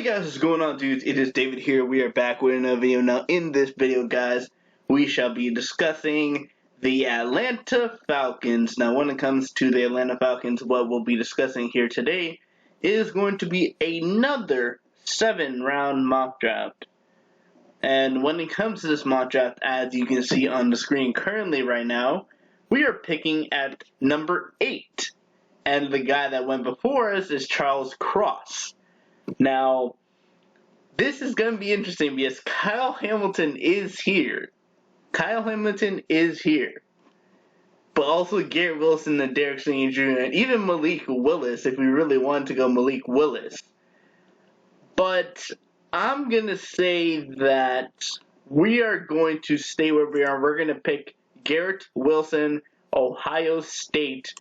Hey guys, what's going on, dudes? It is David here. We are back with another video. Now, in this video, guys, we shall be discussing the Atlanta Falcons. Now, when it comes to the Atlanta Falcons, what we'll be discussing here today is going to be another 7-round mock draft. And when it comes to this mock draft, as you can see on the screen currently right now, we are picking at number 8. And the guy that went before us is Charles Cross. Now, this is going to be interesting because Kyle Hamilton is here. Kyle Hamilton is here. But also Garrett Wilson and Derek Sr. Jr. and even Malik Willis, if we really wanted to go Malik Willis. But I'm going to say that we are going to stay where we are. We're going to pick Garrett Wilson, Ohio State.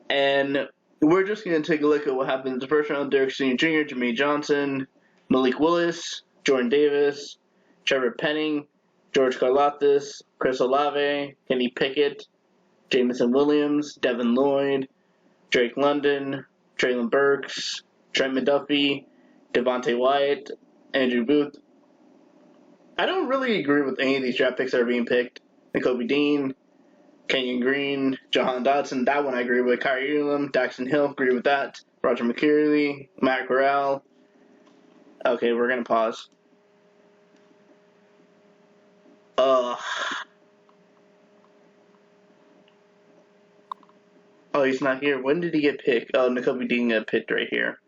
And we're just going to take a look at what happens in the first round. Derek Sr. Jr., Jermaine Johnson, Malik Willis, Jordan Davis, Trevor Penning, George Karlaftis, Chris Olave, Kenny Pickett, Jameson Williams, Devin Lloyd, Drake London, Traylon Burks, Trent McDuffie, Devontae Wyatt, Andrew Booth. I don't really agree with any of these draft picks that are being picked. Nakobe Dean, Kenyon Green, Jahan Dodson, that one I agree with. Kyrie Elam, Daxton Hill, agree with that. Roger McCreary, Matt Corral. Okay, we're going to pause. Oh, he's not here. When did he get picked? Oh, Nakobe Dean got picked right here.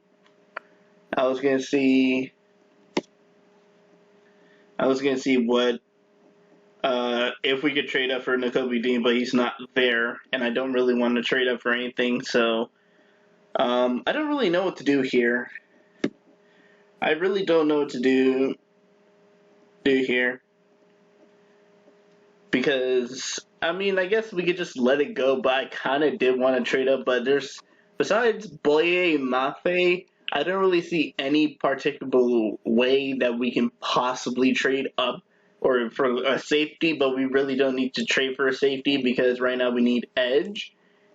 I was going to see what if we could trade up for Nakobe Dean, but he's not there, and I don't really want to trade up for anything, so I don't really know what to do here. I really don't know what to do here. Because, I mean, I guess we could just let it go, but I kind of did want to trade up, but besides Boye Mafe, I don't really see any particular way that we can possibly trade up or for a safety, but we really don't need to trade for a safety because right now we need edge.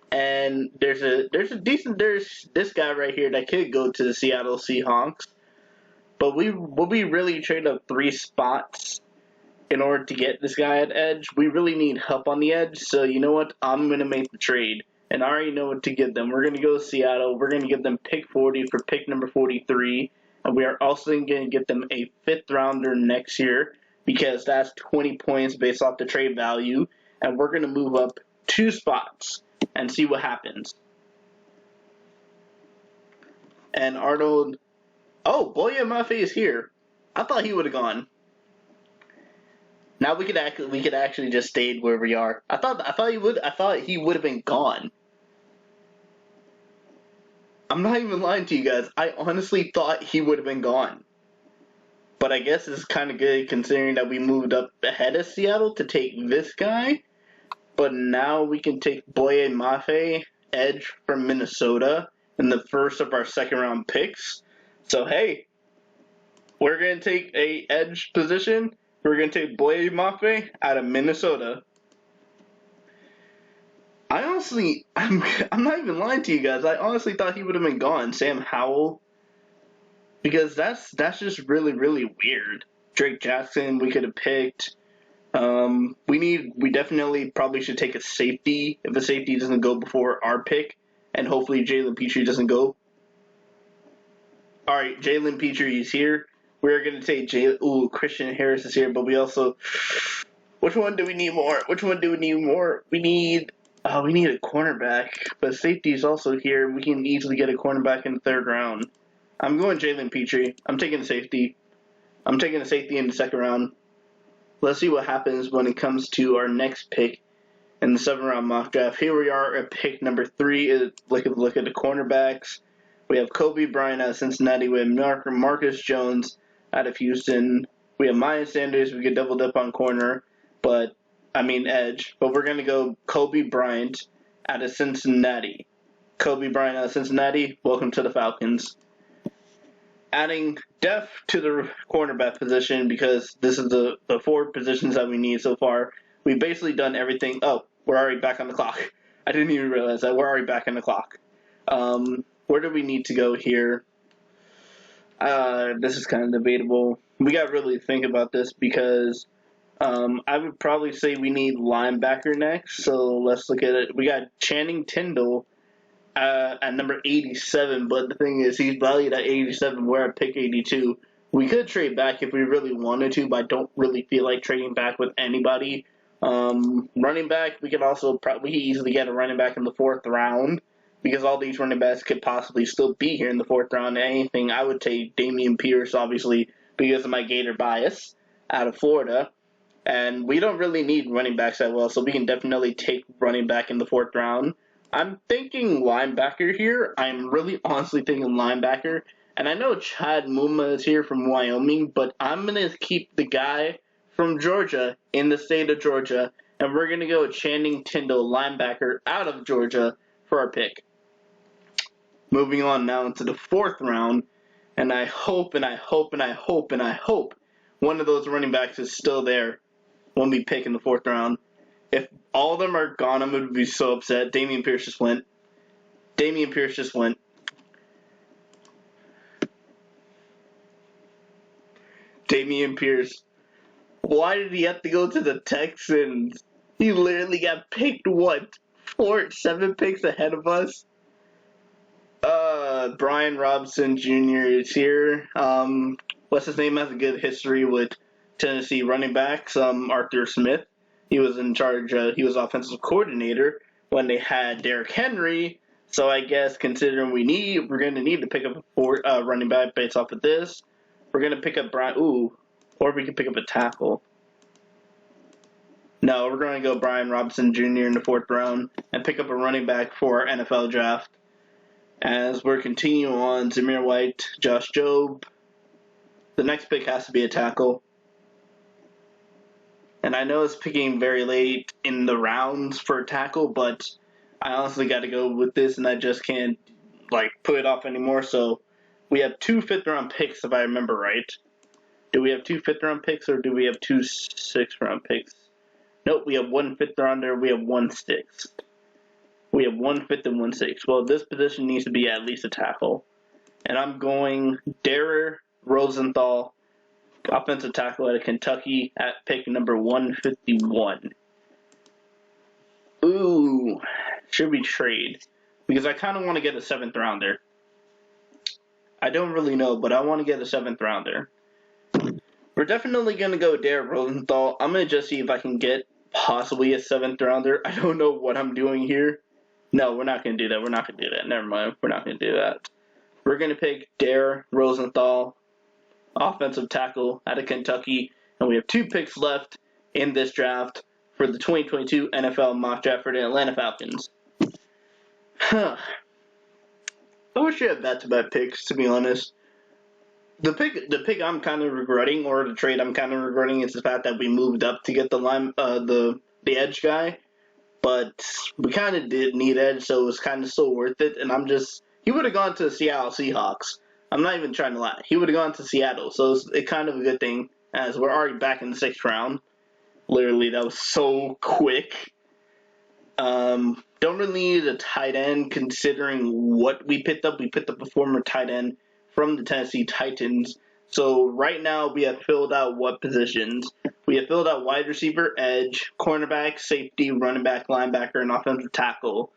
And there's this guy right here that could go to the Seattle Seahawks. But will we really trade up 3 spots in order to get this guy at edge? We really need help on the edge, so you know what? I'm going to make the trade. And I already know what to get them. We're going to go to Seattle. We're going to give them pick 40 for pick number 43. And we are also going to get them a 5th rounder next year because that's 20 points based off the trade value. And we're going to move up 2 spots and see what happens. And Arnold... Oh, Boye Mafe is here. I thought he would have gone. Now we could actually just stayed where we are. I thought he would have been gone. I'm not even lying to you guys. I honestly thought he would have been gone. But I guess it's kind of good considering that we moved up ahead of Seattle to take this guy. But now we can take Boye Mafe, edge from Minnesota, in the first of our 2nd round picks. So hey, we're going to take a edge position. We're going to take Boye Mafe out of Minnesota. I'm not even lying to you guys. I honestly thought he would have been gone, Sam Howell. Because that's just really, really weird. Drake Jackson, we could have picked. We definitely probably should take a safety if a safety doesn't go before our pick. And hopefully Jalen Petrie doesn't go. Alright, Jalen Petrie is here. We're going to take Christian Harris is here, but we also... Which one do we need more? We need a cornerback, but safety is also here. We can easily get a cornerback in the 3rd round. I'm going Jalen Petrie. I'm taking a safety. I'm taking a safety in the 2nd round. Let's see what happens when it comes to our next pick in the 7th round mock draft. Here we are at pick number 3. Look at the cornerbacks. We have Kobe Bryant out of Cincinnati. We have Marcus Jones out of Houston. We have Maya Sanders. We could double dip on corner, edge. But we're going to go Kobe Bryant out of Cincinnati. Kobe Bryant out of Cincinnati. Welcome to the Falcons. Adding depth to the cornerback position because this is the 4 positions that we need so far. We've basically done everything. Oh, we're already back on the clock. I didn't even realize that. We're already back on the clock. Where do we need to go here? This is kind of debatable. We got to really think about this because I would probably say we need linebacker next. So let's look at it. We got Channing Tindall at number 87, but the thing is, he's valued at 87. We're at pick 82. We could trade back if we really wanted to, but I don't really feel like trading back with anybody. Running back, we could also probably easily get a running back in the 4th round because all these running backs could possibly still be here in the 4th round. Anything, I would take Dameon Pierce, obviously, because of my Gator bias out of Florida. And we don't really need running backs that well, so we can definitely take running back in the 4th round. I'm thinking linebacker here. I'm really honestly thinking linebacker. And I know Chad Muma is here from Wyoming, but I'm going to keep the guy from Georgia in the state of Georgia, and we're going to go Channing Tindall, linebacker, out of Georgia for our pick. Moving on now into the 4th round, and I hope one of those running backs is still there when we pick in the 4th round. If all of them are gone, I'm going to be so upset. Dameon Pierce just went. Dameon Pierce. Why did he have to go to the Texans? He literally got picked, 7 picks ahead of us? Brian Robinson Jr. is here. What's his name? Has a good history with Tennessee running backs. Arthur Smith. He was in charge. He was offensive coordinator when they had Derrick Henry. So I guess considering we're going to need to pick up a running back based off of this. We're going to pick up or we can pick up a tackle. No, we're going to go Brian Robinson Jr. in the 4th round and pick up a running back for our NFL draft. As we're continuing on, Zamir White, Josh Jobe. The next pick has to be a tackle. And I know it's picking very late in the rounds for a tackle, but I honestly got to go with this, and I just can't put it off anymore. So we have 2 5th-round picks, if I remember right. Do we have 2 5th-round picks, or do we have 2 6th-round picks? Nope, we have 1 5th-rounder, we have 1 6th. We have 1 5th and 1 6th. Well, this position needs to be at least a tackle. And I'm going Darrell Rosenthal, offensive tackle out of Kentucky, at pick number 151. Ooh, should we trade? Because I kind of want to get a 7th rounder. I don't really know, but I want to get a 7th rounder. We're definitely going to go Darrell Rosenthal. I'm going to just see if I can get possibly a 7th rounder. I don't know what I'm doing here. No, we're not going to do that. Never mind. We're not going to do that. We're going to pick Darrell Rosenthal, offensive tackle out of Kentucky. And we have 2 picks left in this draft for the 2022 NFL Mock Draft for the Atlanta Falcons. I wish I had back-to-back picks, to be honest. The pick I'm kind of regretting, or the trade I'm kind of regretting, is the fact that we moved up to get the edge guy. But we kind of did need edge, so it was kind of still worth it. And he would have gone to the Seattle Seahawks. I'm not even trying to lie. He would have gone to Seattle, so it's kind of a good thing, as we're already back in the 6th round. Literally, that was so quick. Don't really need a tight end, considering what we picked up. We picked up a former tight end from the Tennessee Titans. So right now we have filled out what positions? We have filled out wide receiver, edge, cornerback, safety, running back, linebacker, and offensive tackle.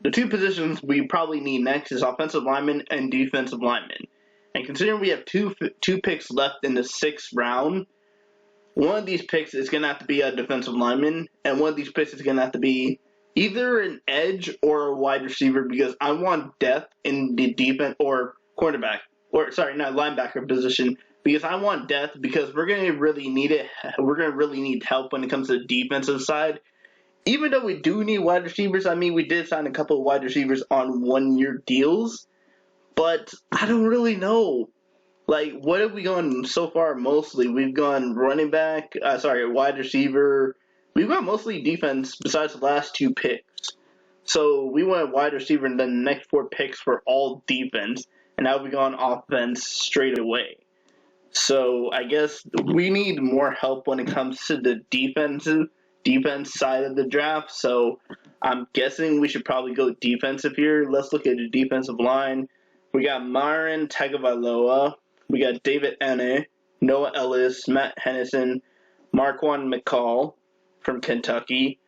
The 2 positions we probably need next is offensive lineman and defensive lineman. And considering we have two picks left in the 6th round, one of these picks is going to have to be a defensive lineman, and one of these picks is going to have to be either an edge or a wide receiver, because I want depth in the defense or cornerback. Not linebacker position, because I want depth, because we're going to really need it. We're going to really need help when it comes to the defensive side. Even though we do need wide receivers, we did sign a couple of wide receivers on 1-year deals, but I don't really know. What have we gone so far mostly? We've gone running back, wide receiver. We've gone mostly defense besides the last 2 picks. So we went wide receiver, and then the next 4 picks were all defense. And now we've gone offense straight away. So I guess we need more help when it comes to the defense side of the draft. So I'm guessing we should probably go defensive here. Let's look at the defensive line. We got Myron Tagovailoa, we got David Enne, Noah Ellis, Matt Hennison, Marquand McCall from Kentucky.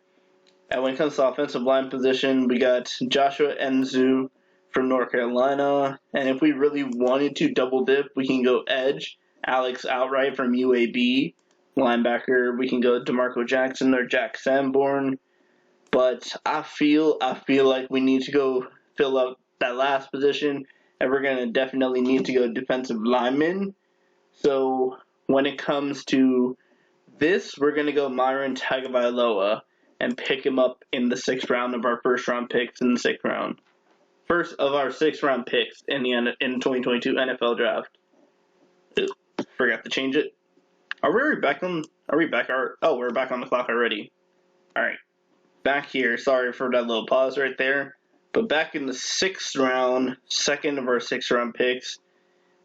And when it comes to offensive line position, we got Joshua Enzu from North Carolina. And if we really wanted to double dip, we can go edge. Alex Outright from UAB. Linebacker, we can go DeMarco Jackson or Jack Sanborn. But I feel like we need to go fill out that last position, and we're going to definitely need to go defensive lineman. So when it comes to this, we're going to go Myron Tagovailoa and pick him up in the 6th round of our first-round picks in the 6th round. First of our 6th-round picks in the 2022 NFL Draft. Ooh, forgot to change it. We're back on the clock already. All right. Back here, sorry for that little pause right there, but back in the 6th round, second of our 6th round picks,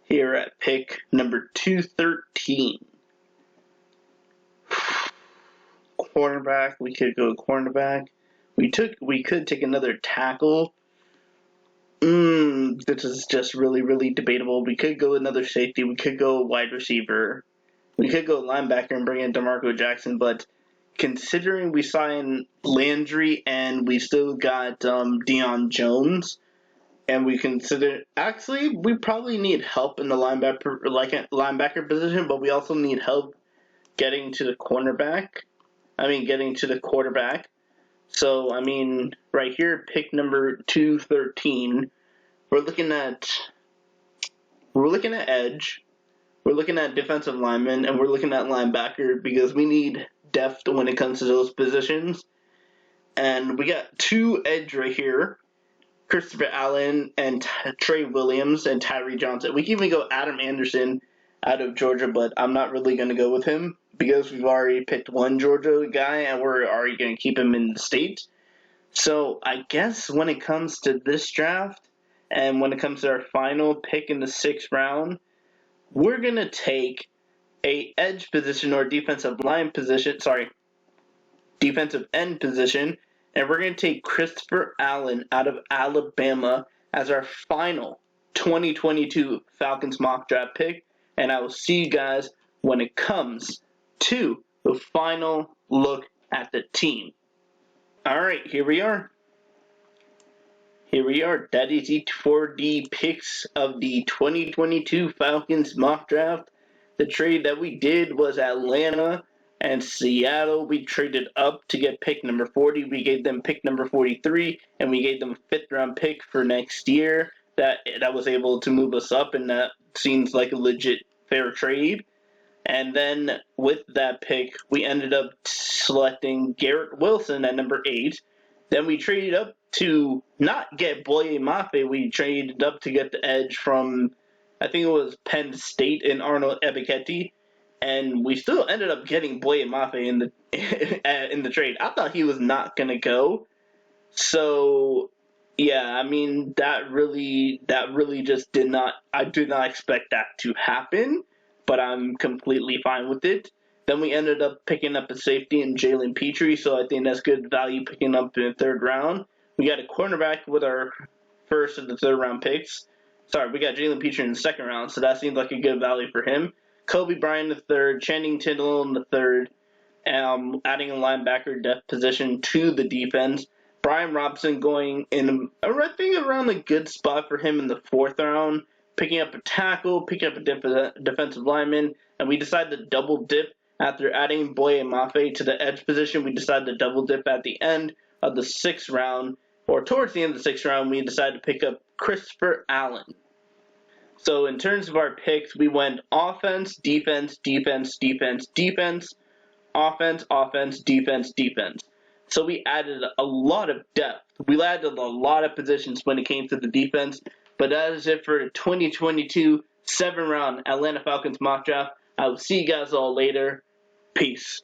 here at pick number 213. Cornerback, we could go cornerback. We could take another tackle. This is just really, really debatable. We could go another safety. We could go wide receiver. We could go linebacker and bring in DeMarco Jackson, but considering we signed Landry and we still got Deion Jones, and we probably need help in the linebacker position, but we also need help getting to the quarterback. So, right here, pick number 213, we're looking at edge, we're looking at defensive lineman, and we're looking at linebacker because we need depth when it comes to those positions. And we got 2 edge right here, Christopher Allen and Trey Williams and Tyree Johnson. We can even go Adam Anderson out of Georgia, but I'm not really going to go with him because we've already picked one Georgia guy and we're already going to keep him in the state. So I guess when it comes to this draft and when it comes to our final pick in the 6th round, we're going to take a edge position or defensive end position, and we're going to take Christopher Allen out of Alabama as our final 2022 Falcons Mock Draft pick, and I will see you guys when it comes to the final look at the team. Alright, here we are. That is it for the picks of the 2022 Falcons Mock Draft. The trade that we did was Atlanta and Seattle. We traded up to get pick number 40. We gave them pick number 43, and we gave them a 5th round pick for next year. That was able to move us up, and that seems like a legit fair trade. And then with that pick, we ended up selecting Garrett Wilson at number 8. Then we traded up to not get Boye Mafe. We traded up to get the edge from, I think it was Penn State and Arnold Ebiketie, and we still ended up getting Boye Mafe in the trade. I thought he was not gonna go, so yeah, that really just did not. I did not expect that to happen, but I'm completely fine with it. Then we ended up picking up a safety in Jalen Petrie, so I think that's good value picking up in the 3rd round. We got a cornerback with our 1st and the 3rd round picks. Sorry, we got Jalen Petrie in the 2nd round, so that seems like a good value for him. Kobe Bryant in the 3rd, Channing Tindall in the 3rd, adding a linebacker depth position to the defense. Brian Robinson going in, I think, around a good spot for him in the 4th round, picking up a tackle, picking up a defensive lineman, and we decided to double dip after adding Boye Mafe to the edge position. We decided to double dip at the end of the 6th round, or towards the end of the 6th round, we decided to pick up Christopher Allen. So in terms of our picks, we went offense, defense, defense, defense, defense, offense, offense, defense, defense. So we added a lot of depth. We added a lot of positions when it came to the defense. But that is it for the 2022 7th round Atlanta Falcons Mock Draft. I will see you guys all later. Peace.